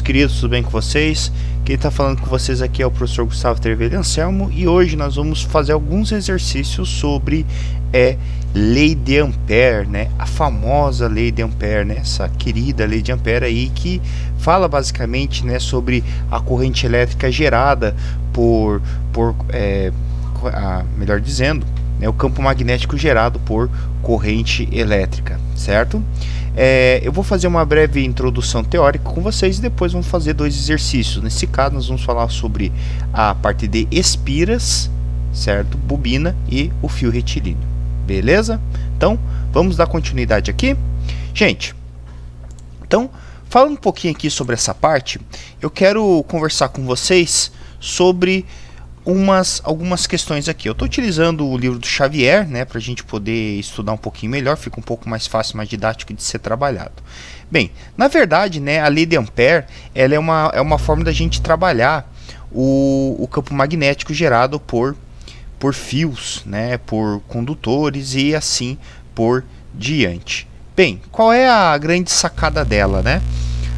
queridos, tudo bem com vocês? Quem está falando com vocês aqui é o professor Gustavo Trevelyan Anselmo e hoje nós vamos fazer alguns exercícios sobre Lei de Ampère, né? A famosa Lei de Ampère, né? Essa querida Lei de Ampère aí que fala basicamente, né, sobre a corrente elétrica gerada melhor dizendo, né, o campo magnético gerado por corrente elétrica, certo? Eu vou fazer uma breve introdução teórica com vocês e depois vamos fazer dois exercícios. Nesse caso nós vamos falar sobre a parte de espiras, certo? Bobina e o fio retilíneo, beleza? Então vamos dar continuidade aqui, gente. Então, falando um pouquinho aqui sobre essa parte, eu quero conversar com vocês sobre algumas questões aqui. Eu estou utilizando o livro do Xavier, né, para a gente poder estudar um pouquinho melhor, fica um pouco mais fácil, mais didático de ser trabalhado. Bem, na verdade, né, a Lei de Ampère, ela é uma forma da gente trabalhar o campo magnético gerado por fios, né, por condutores e assim por diante. Bem, qual é a grande sacada dela, né?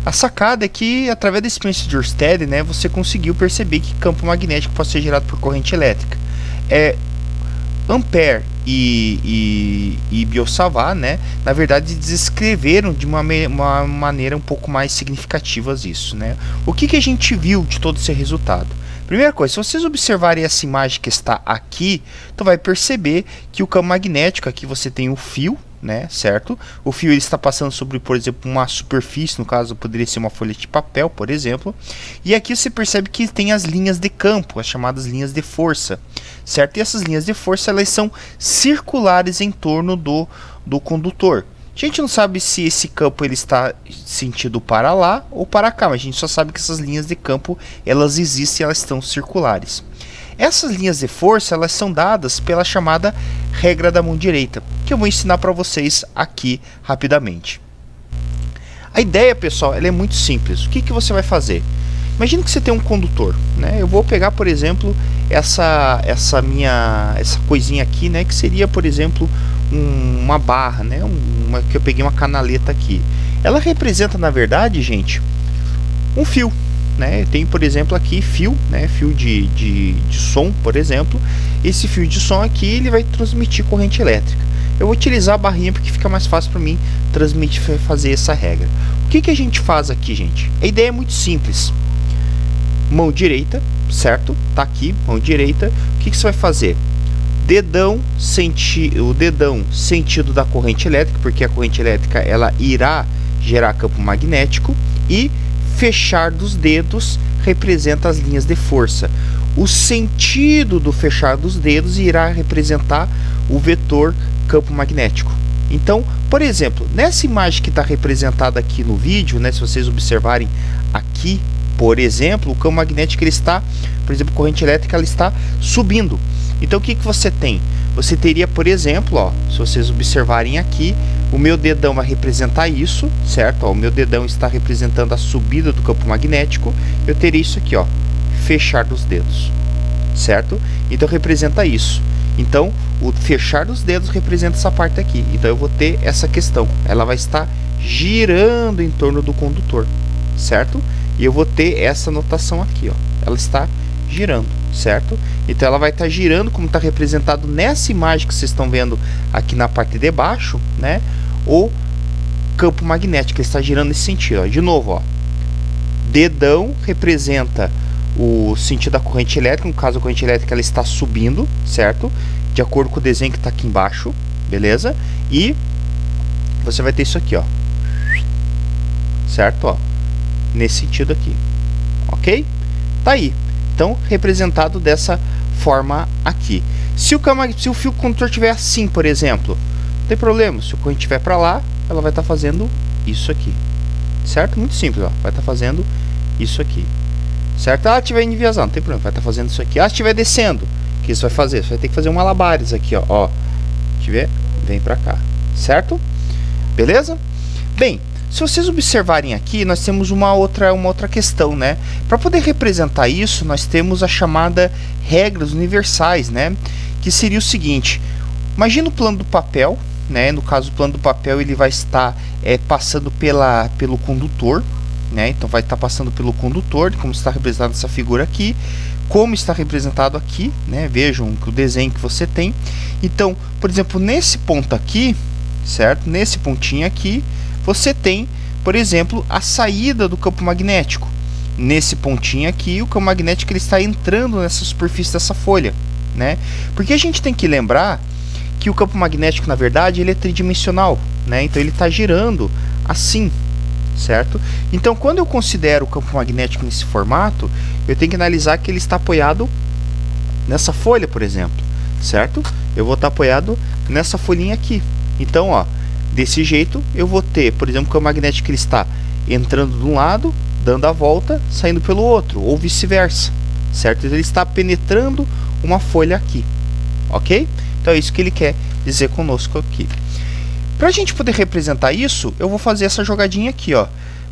A sacada é que, através da experiência de Ørsted, né, você conseguiu perceber que campo magnético pode ser gerado por corrente elétrica. Ampère e Biot-Savart, né, na verdade, descreveram de uma maneira um pouco mais significativa isso, né? O que a gente viu de todo esse resultado? Primeira coisa, se vocês observarem essa imagem que está aqui, tu vai perceber que o campo magnético, aqui você tem o fio, né, certo? O fio ele está passando sobre, por exemplo, uma superfície, no caso poderia ser uma folha de papel, por exemplo. E aqui você percebe que tem as linhas de campo, as chamadas linhas de força, certo? E essas linhas de força, elas são circulares em torno do condutor. A gente não sabe se esse campo ele está sentido para lá ou para cá, mas a gente só sabe que essas linhas de campo, elas existem, elas estão circulares. Essas linhas de força, elas são dadas pela chamada regra da mão direita, que eu vou ensinar para vocês aqui rapidamente. A ideia, pessoal, ela é muito simples. O que você vai fazer? Imagina que você tem um condutor, né? Eu vou pegar, por exemplo, essa coisinha aqui, né? Que seria, por exemplo, uma barra, né? Que eu peguei uma canaleta aqui. Ela representa, na verdade, gente, um fio. Né? Tem, por exemplo, aqui fio, né? Fio de som, por exemplo. Esse fio de som aqui ele vai transmitir corrente elétrica. Eu vou utilizar a barrinha porque fica mais fácil para mim fazer essa regra. O que a gente faz aqui, gente? A ideia é muito simples. Mão direita, certo? Tá aqui, mão direita. O que você vai fazer? O dedão sentido da corrente elétrica, porque a corrente elétrica ela irá gerar campo magnético, e fechar dos dedos representa as linhas de força. O sentido do fechar dos dedos irá representar o vetor campo magnético. Então, por exemplo, nessa imagem que está representada aqui no vídeo, né, se vocês observarem aqui, por exemplo, o campo magnético ele está, por exemplo, a corrente elétrica ela está subindo. Então, o que você tem? Você teria, por exemplo, ó, se vocês observarem aqui, o meu dedão vai representar isso, certo? Ó, o meu dedão está representando a subida do campo magnético. Eu teria isso aqui, ó, fechar dos dedos, certo? Então representa isso. Então o fechar dos dedos representa essa parte aqui. Então eu vou ter essa questão. Ela vai estar girando em torno do condutor, certo? E eu vou ter essa notação aqui, ó. Ela está girando, certo? Então ela vai estar girando como está representado nessa imagem que vocês estão vendo aqui na parte de baixo, né? O campo magnético está girando nesse sentido, ó. De novo, ó, dedão representa o sentido da corrente elétrica. No caso, a corrente elétrica ela está subindo, certo? De acordo com o desenho que está aqui embaixo, beleza? E você vai ter isso aqui, ó, certo? Ó, nesse sentido aqui, ok? Tá aí. Então, representado dessa forma aqui. Se o fio condutor estiver assim, por exemplo, não tem problema. Se o corrente estiver para lá, ela vai estar fazendo isso aqui, certo? Muito simples, ó. Vai estar fazendo isso aqui, certo? Ela estiver enviesando, não tem problema. Vai estar fazendo isso aqui. Ela estiver descendo, o que você vai fazer? Você vai ter que fazer um malabares aqui, ó. Tiver, vem para cá, certo? Beleza? Bem, se vocês observarem aqui, nós temos uma outra questão, né? Para poder representar isso, nós temos a chamada regras universais, né? Que seria o seguinte: imagina o plano do papel, né? No caso, o plano do papel ele vai estar passando pelo condutor, né? Então vai estar passando pelo condutor, como está representado essa figura aqui, como está representado aqui, né? Vejam o desenho que você tem. Então, por exemplo, nesse ponto aqui, certo? Nesse pontinho aqui, você tem, por exemplo, a saída do campo magnético. Nesse pontinho aqui, o campo magnético ele está entrando nessa superfície dessa folha, né? Porque a gente tem que lembrar que o campo magnético, na verdade, ele é tridimensional, né? Então ele está girando assim, certo? Então, quando eu considero o campo magnético nesse formato, eu tenho que analisar que ele está apoiado nessa folha, por exemplo, certo? Eu vou estar apoiado nessa folhinha aqui. Então, ó, desse jeito eu vou ter, por exemplo, o campo magnético ele está entrando de um lado, dando a volta, saindo pelo outro, ou vice-versa, certo? Ele está penetrando uma folha aqui, ok? Então é isso que ele quer dizer conosco aqui. Para a gente poder representar isso, eu vou fazer essa jogadinha aqui, ó.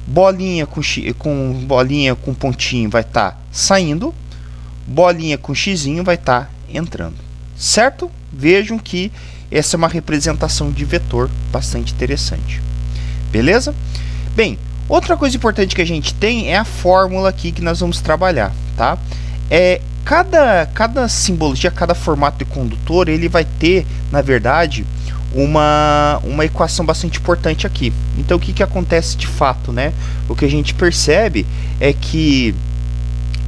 Bolinha com pontinho vai estar saindo, bolinha com xizinho vai estar entrando, certo? Vejam que essa é uma representação de vetor bastante interessante, beleza? Bem, outra coisa importante que a gente tem é a fórmula aqui que nós vamos trabalhar, tá? Cada simbologia, cada formato de condutor, ele vai ter, na verdade, uma equação bastante importante aqui. Então, o que acontece de fato, né? O que a gente percebe é que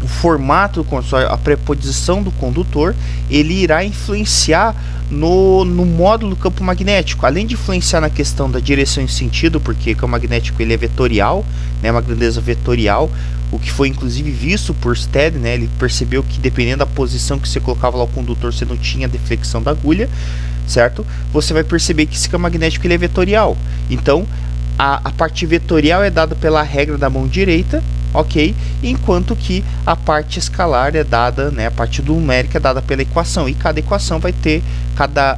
o formato do condutor, a preposição do condutor, ele irá influenciar no módulo do campo magnético, além de influenciar na questão da direção e sentido, porque o campo magnético ele é vetorial, né, uma grandeza vetorial, o que foi inclusive visto por Stead, né, ele percebeu que dependendo da posição que você colocava lá o condutor, você não tinha deflexão da agulha, certo? Você vai perceber que esse campo magnético ele é vetorial, então a parte vetorial é dada pela regra da mão direita, ok? Enquanto que a parte escalar é dada, né, a parte numérica é dada pela equação, e cada equação vai ter,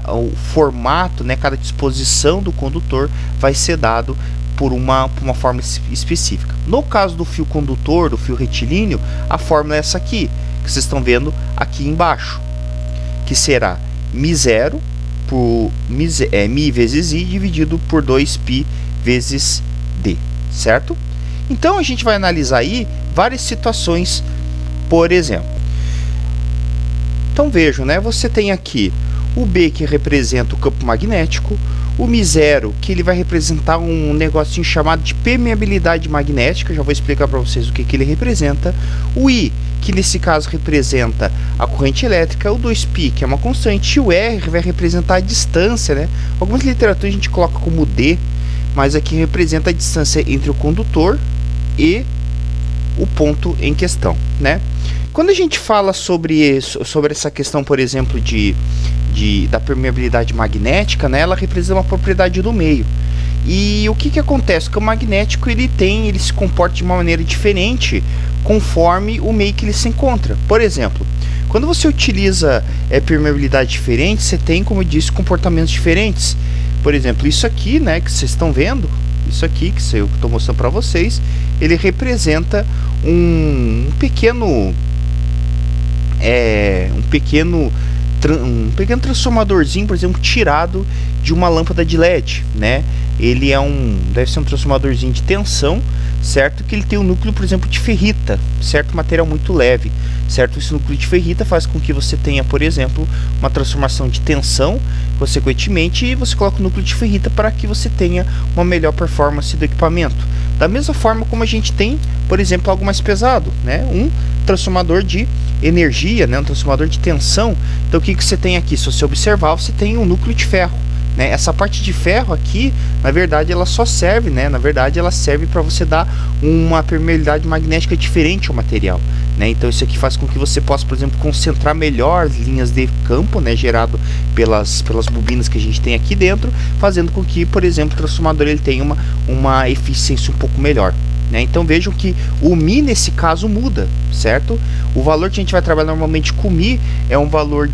o formato, né, cada disposição do condutor vai ser dado por uma forma específica. No caso do fio condutor, do fio retilíneo, a fórmula é essa aqui, que vocês estão vendo aqui embaixo, que será μ0 por mi vezes i dividido por 2π vezes d, certo? Então a gente vai analisar aí várias situações, por exemplo. Então vejam, né? Você tem aqui o B que representa o campo magnético, o μ0 que ele vai representar um negocinho chamado de permeabilidade magnética, já vou explicar para vocês o que ele representa, o I que nesse caso representa a corrente elétrica, o 2π que é uma constante, e o R vai representar a distância, né? Algumas literaturas a gente coloca como D, mas aqui representa a distância entre o condutor e o ponto em questão, né? Quando a gente fala sobre essa questão, por exemplo, da permeabilidade magnética, né, ela representa uma propriedade do meio. E o que acontece? Que o magnético ele se comporta de uma maneira diferente conforme o meio que ele se encontra. Por exemplo, quando você utiliza permeabilidade diferente, você tem, como eu disse, comportamentos diferentes. Por exemplo, isso aqui, né, que vocês estão vendo, isso aqui que eu estou mostrando para vocês, ele representa um pequeno transformadorzinho, por exemplo, tirado de uma lâmpada de LED, né? Ele deve ser um transformadorzinho de tensão, certo? Que ele tem um núcleo, por exemplo, de ferrita, certo? Material muito leve, certo? Esse núcleo de ferrita faz com que você tenha, por exemplo, uma transformação de tensão, consequentemente, você coloca o núcleo de ferrita para que você tenha uma melhor performance do equipamento. Da mesma forma como a gente tem, por exemplo, algo mais pesado, né? Um transformador de energia, né? Um transformador de tensão. Então, o que você tem aqui? Se você observar, você tem um núcleo de ferro, né? Essa parte de ferro aqui, na verdade, ela só serve, né? Na verdade, ela serve para você dar uma permeabilidade magnética diferente ao material, né? Então, isso aqui faz com que você possa, por exemplo, concentrar melhor as linhas de campo, né? Gerado pelas bobinas que a gente tem aqui dentro, fazendo com que, por exemplo, o transformador ele tenha uma eficiência um pouco melhor, né? Então vejam que o Mi nesse caso muda, certo? O valor que a gente vai trabalhar normalmente com Mi é um valor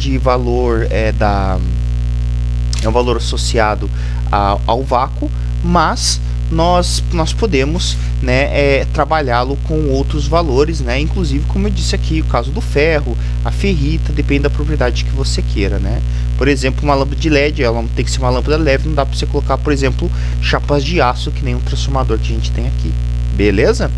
é um valor associado ao vácuo, mas nós podemos, né, trabalhá-lo com outros valores, né? Inclusive, como eu disse aqui, o caso do ferro, a ferrita, depende da propriedade que você queira, né? Por exemplo, uma lâmpada de LED, ela tem que ser uma lâmpada leve, não dá para você colocar, por exemplo, chapas de aço, que nem um transformador que a gente tem aqui, beleza?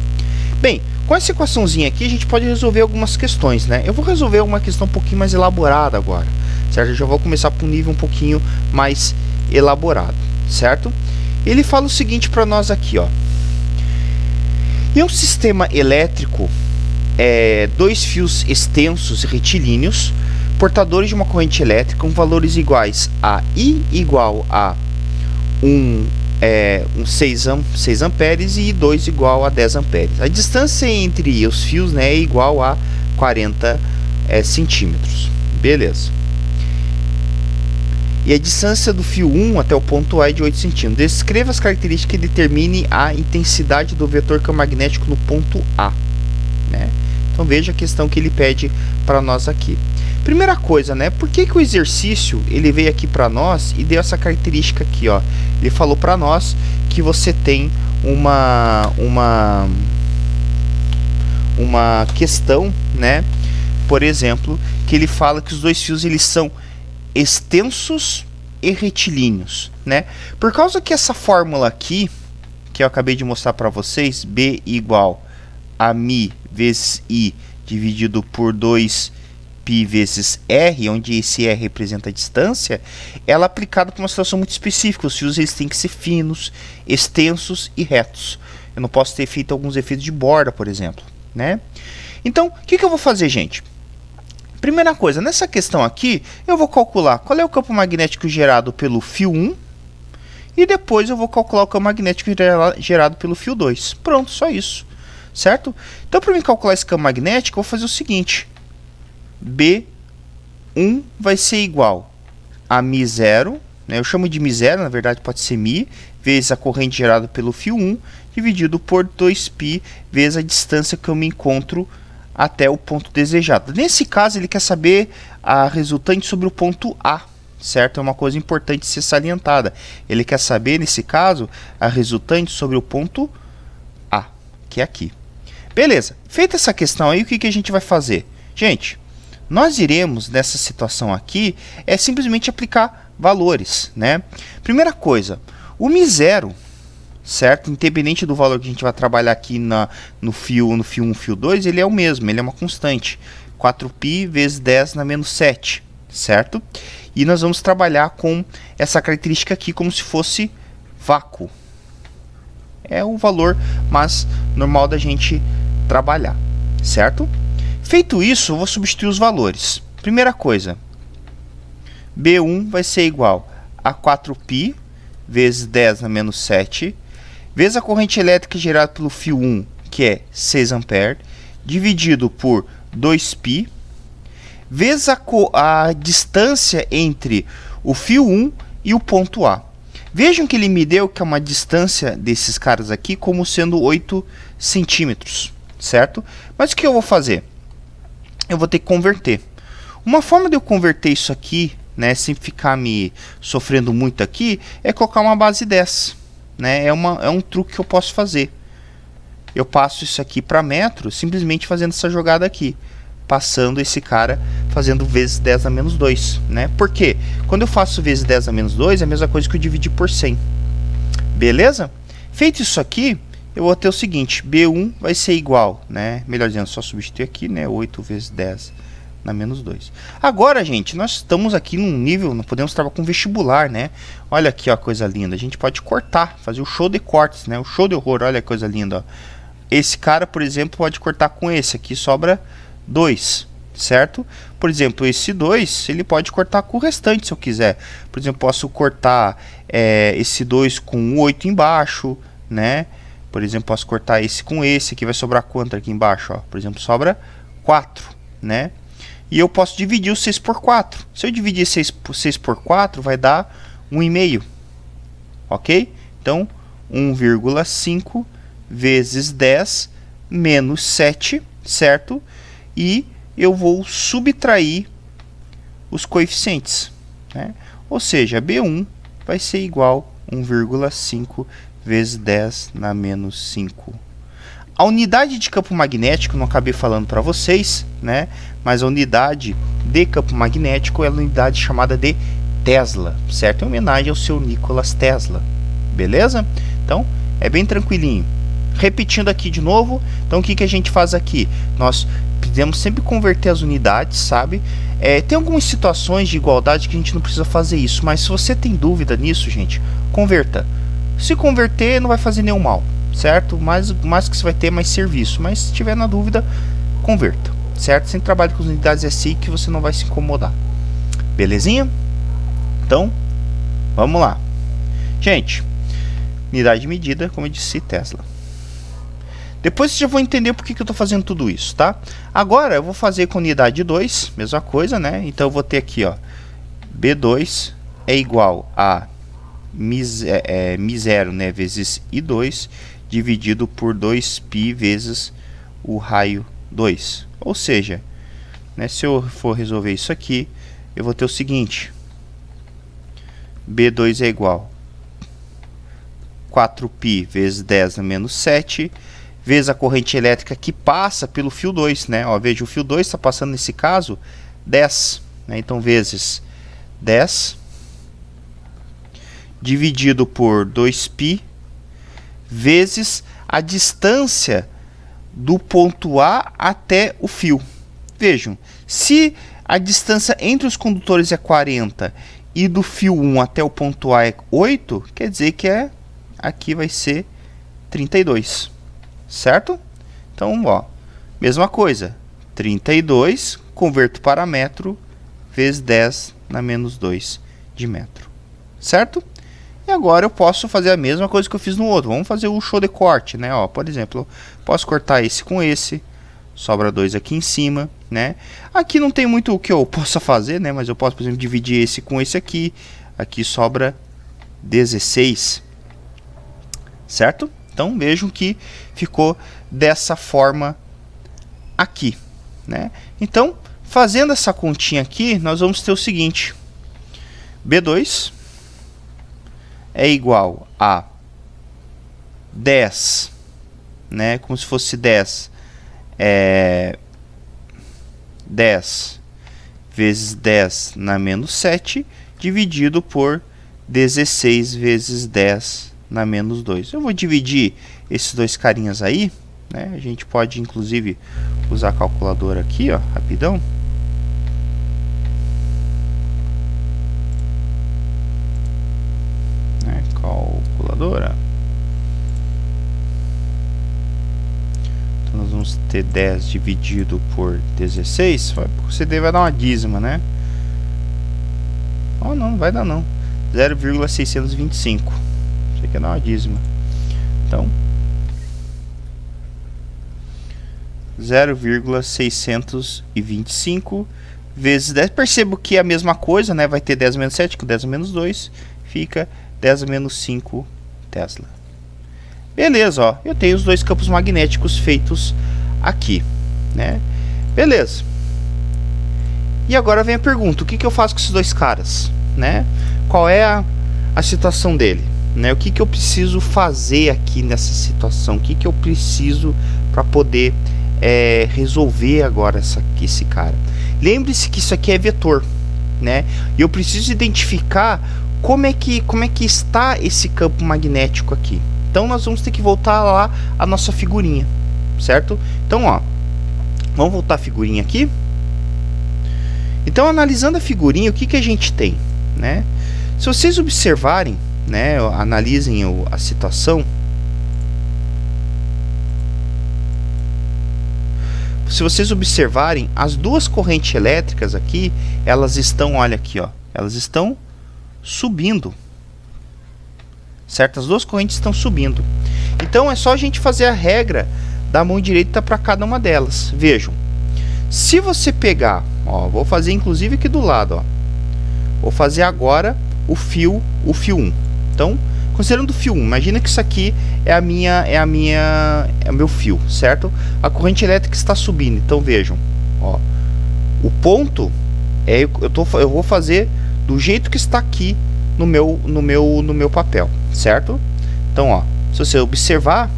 Bem, com essa equaçãozinha aqui a gente pode resolver algumas questões, né? Eu vou resolver uma questão um pouquinho mais elaborada agora, certo? Eu já vou começar por um nível um pouquinho mais elaborado, certo? Ele fala o seguinte para nós aqui, ó. Em um sistema elétrico, dois fios extensos retilíneos, portadores de uma corrente elétrica com valores iguais a I igual a 6 amperes e I2 igual a 10 amperes. A distância entre os fios, né, é igual a 40 centímetros. Beleza. E a distância do fio 1 até o ponto A é de 8 centímetros. Descreva as características que determinem a intensidade do vetor campo magnético no ponto A, né? Então veja a questão que ele pede para nós aqui. Primeira coisa, né? Por que o exercício ele veio aqui para nós e deu essa característica aqui, ó? Ele falou para nós que você tem uma questão, né? Por exemplo, que ele fala que os dois fios eles são extensos e retilíneos, né? Por causa que essa fórmula aqui, que eu acabei de mostrar para vocês, B igual a μ vezes I dividido por 2π vezes R, onde esse R representa a distância, ela é aplicada para uma situação muito específica. Os fios eles têm que ser finos, extensos e retos. Eu não posso ter feito alguns efeitos de borda, por exemplo, né? Então, o que eu vou fazer, gente? Primeira coisa, nessa questão aqui, eu vou calcular qual é o campo magnético gerado pelo fio 1 e depois eu vou calcular o campo magnético gerado pelo fio 2. Pronto, só isso, certo? Então, para mim calcular esse campo magnético, eu vou fazer o seguinte. B1 vai ser igual a μ0, né? Eu chamo de μ0, na verdade pode ser μ, vezes a corrente gerada pelo fio 1, dividido por 2π, vezes a distância que eu me encontro até o ponto desejado. Nesse caso, ele quer saber a resultante sobre o ponto A, certo? É uma coisa importante ser salientada. Ele quer saber, nesse caso, a resultante sobre o ponto A, que é aqui. Beleza. Feita essa questão aí, o que a gente vai fazer? Gente, nós iremos, nessa situação aqui, simplesmente aplicar valores, né? Primeira coisa, o μ0, certo? Independente do valor que a gente vai trabalhar aqui no fio 1, fio 2, ele é o mesmo, ele é uma constante. 4π vezes 10 na menos 7, certo? E nós vamos trabalhar com essa característica aqui como se fosse vácuo. É o valor mais normal da gente trabalhar, certo? Feito isso, eu vou substituir os valores. Primeira coisa, B1 vai ser igual a 4π vezes 10 na menos 7, vezes a corrente elétrica gerada pelo fio 1, que é 6 amperes, dividido por 2π, vezes a distância entre o fio 1 e o ponto A. Vejam que ele me deu que é uma distância desses caras aqui como sendo 8 centímetros, certo? Mas o que eu vou fazer? Eu vou ter que converter. Uma forma de eu converter isso aqui, né, sem ficar me sofrendo muito aqui, é colocar uma base 10. Né? É um truque que eu posso fazer. Eu passo isso aqui para metro, simplesmente fazendo essa jogada aqui. Passando esse cara, fazendo vezes 10 a menos 2. Né? Por quê? Quando eu faço vezes 10 a menos 2, é a mesma coisa que eu dividir por 100. Beleza? Feito isso aqui, eu vou ter o seguinte. B1 vai ser igual, né? Melhor dizendo, só substituir aqui, né? 8 vezes 10 na menos 2. Agora, gente, nós estamos aqui num nível, não podemos trabalhar com vestibular, né? Olha aqui, ó, a coisa linda. A gente pode cortar, fazer o show de cortes, né? O show de horror, olha a coisa linda, ó. Esse cara, por exemplo, pode cortar com esse aqui, sobra 2, certo? Por exemplo, esse 2, ele pode cortar com o restante, se eu quiser. Por exemplo, posso cortar esse 2 com um 8 embaixo, né? Por exemplo, posso cortar esse com esse, aqui vai sobrar quanto aqui embaixo, ó? Por exemplo, sobra 4, né? E eu posso dividir o 6 por 4. Se eu dividir 6 por 4, vai dar 1,5. Ok? Então, 1,5 vezes 10 menos 7, certo? E eu vou subtrair os coeficientes, né? Ou seja, B1 vai ser igual a 1,5 vezes 10 na menos 5. A unidade de campo magnético, não acabei falando para vocês, né? Mas a unidade de campo magnético é a unidade chamada de Tesla, certo? Em homenagem ao seu Nikola Tesla, beleza? Então, é bem tranquilinho. repetindo aqui de novo, então o que que a gente faz aqui? Nós podemos sempre converter as unidades, sabe? Tem algumas situações de igualdade que a gente não precisa fazer isso, mas se você tem dúvida nisso, gente, converta. Se converter, não vai fazer nenhum mal, certo? Mais que você vai ter mais serviço, mas se tiver na dúvida, converta, certo? Sempre trabalhe com as unidades assim que você não vai se incomodar. Belezinha? Então, vamos lá. Gente, unidade de medida, como eu disse, Tesla. Depois vocês já vão entender por que eu estou fazendo tudo isso, tá? Agora eu vou fazer com unidade 2, mesma coisa, né? Então eu vou ter aqui, ó, B2 é igual a Mi0, né, vezes I2, dividido por 2π vezes o raio 2. Ou seja, né, se eu for resolver isso aqui, eu vou ter o seguinte: B2 é igual a 4π vezes 10 a menos 7, vezes a corrente elétrica que passa pelo fio 2, né? Ó, veja, o fio 2 está passando nesse caso 10, né? Então vezes 10 dividido por 2π vezes a distância do ponto A até o fio. Vejam, se a distância entre os condutores é 40 e do fio 1 até o ponto A é 8, quer dizer que aqui vai ser 32, certo? Então, ó, mesma coisa, 32, converto para metro, vezes 10 na menos 2 de metro, certo? E agora eu posso fazer a mesma coisa que eu fiz no outro. Vamos fazer o show de corte, né? Ó, por exemplo, eu posso cortar esse com esse, sobra 2 aqui em cima, né? Aqui não tem muito o que eu possa fazer, né? Mas eu posso, por exemplo, dividir esse com esse aqui. Aqui sobra 16, certo? Então vejam que ficou dessa forma aqui, né? Então, fazendo essa continha aqui, nós vamos ter o seguinte: B2 é igual a 10, né? Como se fosse 10 10 vezes 10 na menos 7, dividido por 16 vezes 10 na menos 2. Eu vou dividir esses dois carinhas aí, né? A gente pode, inclusive, usar a calculadora aqui, ó, rapidão. Calculadora. Então nós vamos ter 10 dividido por 16. O CD vai dar uma dízima, né? Oh, não vai dar não. 0,625. Isso aqui é dar uma dízima. Então 0,625 vezes 10. Percebo que é a mesma coisa, né? Vai ter 10 menos 7, com 10 menos 2 fica 10 menos 5 Tesla. Beleza, ó. Eu tenho os dois campos magnéticos feitos aqui, né? Beleza. E agora vem a pergunta: o que eu faço com esses dois caras, né? Qual é a situação dele, né? O que eu preciso fazer aqui nessa situação? O que eu preciso para poder resolver agora esse cara? Lembre-se que isso aqui é vetor, né? E eu preciso identificar como é que está esse campo magnético aqui. Então nós vamos ter que voltar lá a nossa figurinha, certo? Então, ó, vamos voltar a figurinha aqui. Então, analisando a figurinha, o que a gente tem, né? Se vocês observarem, né, analisem a situação. Se vocês observarem, as duas correntes elétricas aqui, elas estão, olha aqui, ó, elas estão subindo, certo? As duas correntes estão subindo. Então é só a gente fazer a regra da mão direita para cada uma delas. Vejam, se você pegar, ó, vou fazer inclusive aqui do lado, ó, vou fazer agora o fio 1. Então, considerando o fio 1, imagina que isso aqui é o meu fio, certo? A corrente elétrica está subindo. Então vejam, ó, o ponto eu vou fazer do jeito que está aqui no meu papel, certo? Então, ó, se você observar,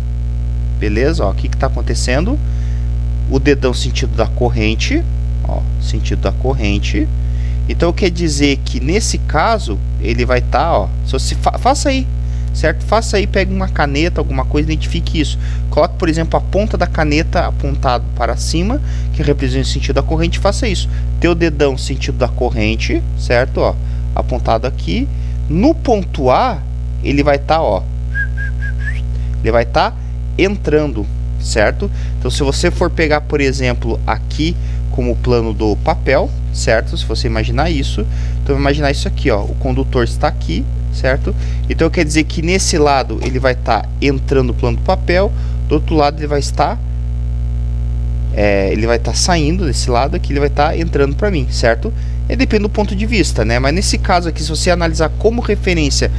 beleza, ó, o que está acontecendo? O dedão sentido da corrente, ó, sentido da corrente. Então quer dizer que nesse caso ele vai estar, ó, se você faça aí, certo? Faça aí, pegue uma caneta, alguma coisa, identifique isso. Coloque, por exemplo, a ponta da caneta apontado para cima, que representa o sentido da corrente, faça isso. Teu dedão sentido da corrente, certo? Ó, apontado aqui. No ponto A, ele vai estar, ó, ele vai estar entrando, certo? Então, se você for pegar, por exemplo, aqui como o plano do papel, certo? Se você imaginar isso, então imaginar isso aqui, ó, o condutor está aqui, certo? Então quer dizer que nesse lado ele vai estar entrando no plano do papel, do outro lado ele vai estar saindo desse lado aqui, ele vai estar entrando para mim, certo? Depende do ponto de vista, né? Mas nesse caso aqui, se você analisar como referência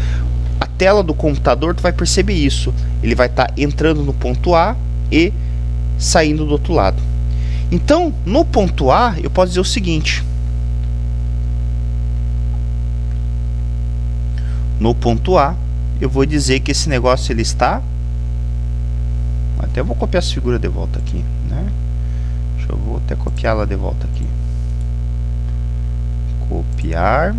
a tela do computador, tu vai perceber isso. Ele vai estar entrando no ponto A e saindo do outro lado. Então, no ponto A, eu posso dizer o seguinte. No ponto A, eu vou dizer que esse negócio ele está... Até vou copiar essa figura de volta aqui, né? Vou até copiá-la de volta aqui. Copiar.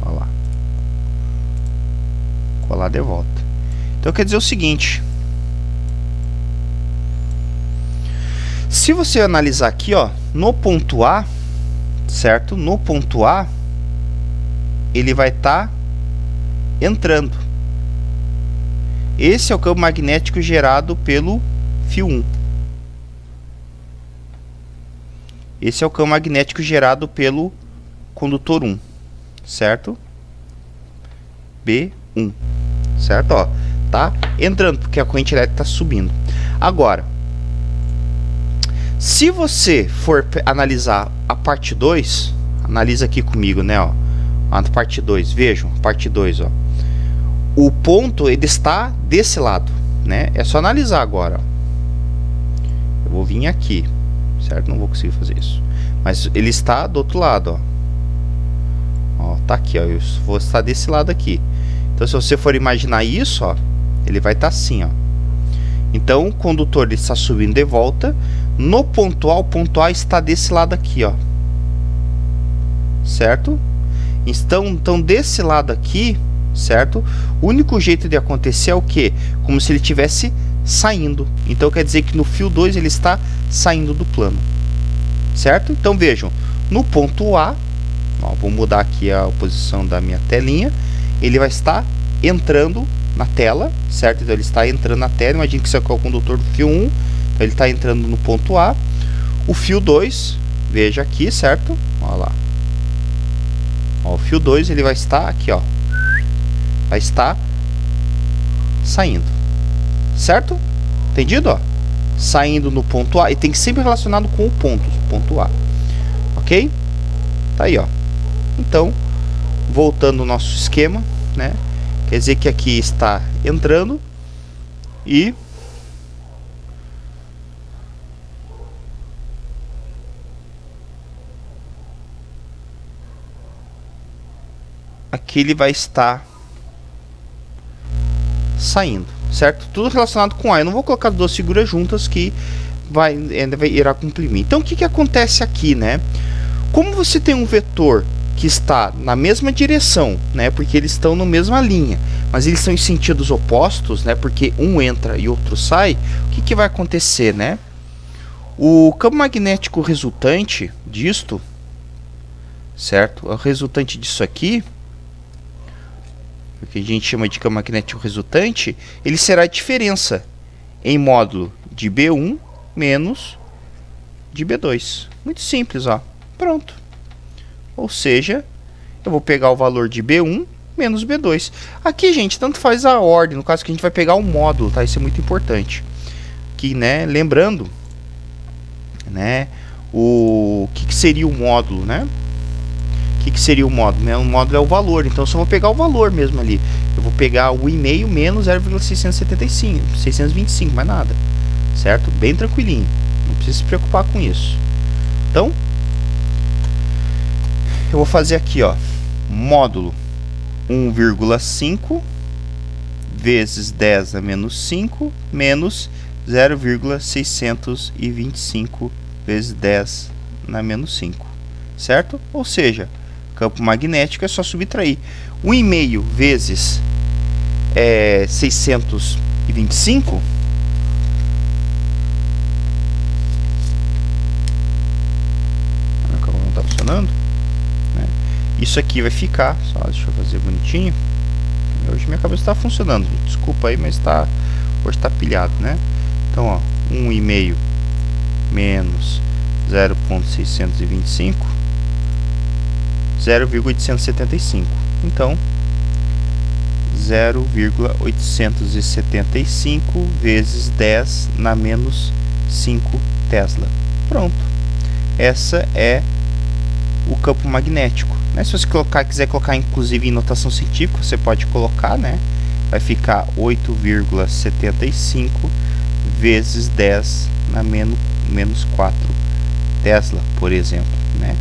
Olha lá. Colar de volta. Então quer dizer o seguinte. Se você analisar aqui, ó, no ponto A, certo? No ponto A, ele vai estar entrando. Esse é o campo magnético gerado pelo fio 1. Esse é o campo magnético gerado pelo condutor 1, certo? B1, certo? Ó, tá entrando, porque a corrente elétrica está subindo. Agora, se você for analisar a parte 2, analisa aqui comigo, né? Ó, a parte 2, vejam, a parte 2, ó. O ponto ele está desse lado, né? É só analisar agora. Ó. Eu vou vir aqui, certo? Não vou conseguir fazer isso. Mas ele está do outro lado, ó. Ó, tá aqui, ó. Eu vou estar desse lado aqui. Então, se você for imaginar isso, ó, ele vai estar assim, ó. Então, o condutor ele está subindo de volta. No ponto A, o ponto A está desse lado aqui, ó. Certo? Então desse lado aqui, certo? O único jeito de acontecer é o quê? Como se ele estivesse saindo. Então quer dizer que no fio 2 ele está saindo do plano. Certo? Então vejam, no ponto A, ó, vou mudar aqui a posição da minha telinha, ele vai estar entrando na tela, certo? Então ele está entrando na tela, imagine que isso aqui é o condutor do fio 1, então ele está entrando no ponto A. O fio 2, veja aqui, certo? Olha lá. Ó, o fio 2 ele vai estar aqui, ó. Vai estar saindo, certo? Entendido? Ó? Saindo no ponto A, e tem que sempre relacionado com o ponto A, ok? Tá aí, ó. Então, voltando ao nosso esquema, né? Quer dizer que aqui está entrando e aqui ele vai estar saindo, certo? Tudo relacionado com A. Eu não vou colocar duas figuras juntas que irá comprimir. Então, o que acontece aqui, né? Como você tem um vetor que está na mesma direção, né? Porque eles estão na mesma linha, mas eles são em sentidos opostos, né? Porque um entra e outro sai. O que vai acontecer, né? O campo magnético resultante disto, certo? O resultante disso aqui, o que a gente chama de campo magnético resultante, ele será a diferença em módulo de B1 menos de B2. Muito simples, ó. Pronto. Ou seja, eu vou pegar o valor de B1 menos B2. Aqui, gente, tanto faz a ordem, no caso que a gente vai pegar o módulo, tá? Isso é muito importante. Que, né, lembrando, né, o que seria o módulo, né? O que seria o módulo, né? O módulo é o valor, então eu só vou pegar o valor mesmo ali. Eu vou pegar o e-mail menos 0,625, mais nada, certo? Bem tranquilinho, não precisa se preocupar com isso. Então, eu vou fazer aqui, ó, módulo 1,5 vezes 10 a menos 5 menos 0,625 vezes 10 na menos 5, certo? Ou seja, Campo magnético é só subtrair 1,5 vezes 625. Não está funcionando, né? Isso aqui vai ficar, só deixa eu fazer bonitinho. Hoje minha cabeça está funcionando, desculpa aí, mas hoje está pilhado, né? Então, ó, 1,5 menos 0,625, 0,875. Então, 0,875 vezes 10 na menos 5 Tesla. Pronto. Essa é o campo magnético, né? Se você quiser colocar inclusive em notação científica, você pode colocar, né? Vai ficar 8,75 vezes 10 na menos 4 Tesla, por exemplo, né?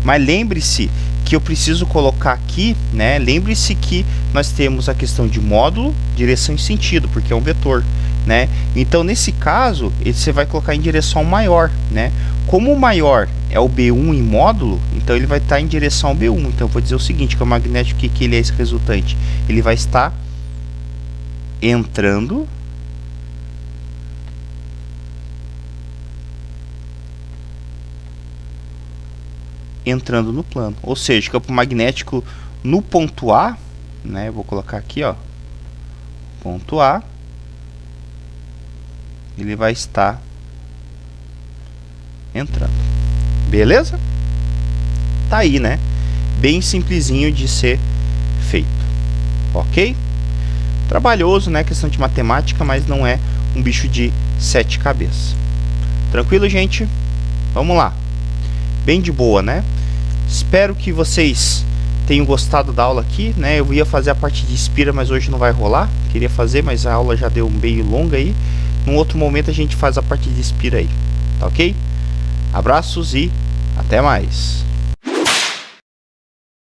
Mas lembre-se que eu preciso colocar aqui, né? Lembre-se que nós temos a questão de módulo, direção e sentido, porque é um vetor, né? Então, nesse caso, você vai colocar em direção maior, né? Como o maior é o B1 em módulo, então ele vai estar em direção ao B1. Então, eu vou dizer o seguinte, que o magnético, que ele é esse resultante? Ele vai estar entrando no plano, ou seja, campo magnético no ponto A, né? Eu vou colocar aqui, ó, ponto A, ele vai estar entrando, beleza? Tá aí, né? Bem simplesinho de ser feito, ok? Trabalhoso, né? Questão de matemática, mas não é um bicho de 7 cabeças. Tranquilo, gente? Vamos lá. Bem de boa, né? Espero que vocês tenham gostado da aula aqui, né? Eu ia fazer a parte de Inspira, mas hoje não vai rolar. Queria fazer, mas a aula já deu meio longa aí. Num outro momento a gente faz a parte de Inspira aí, tá ok? Abraços e até mais.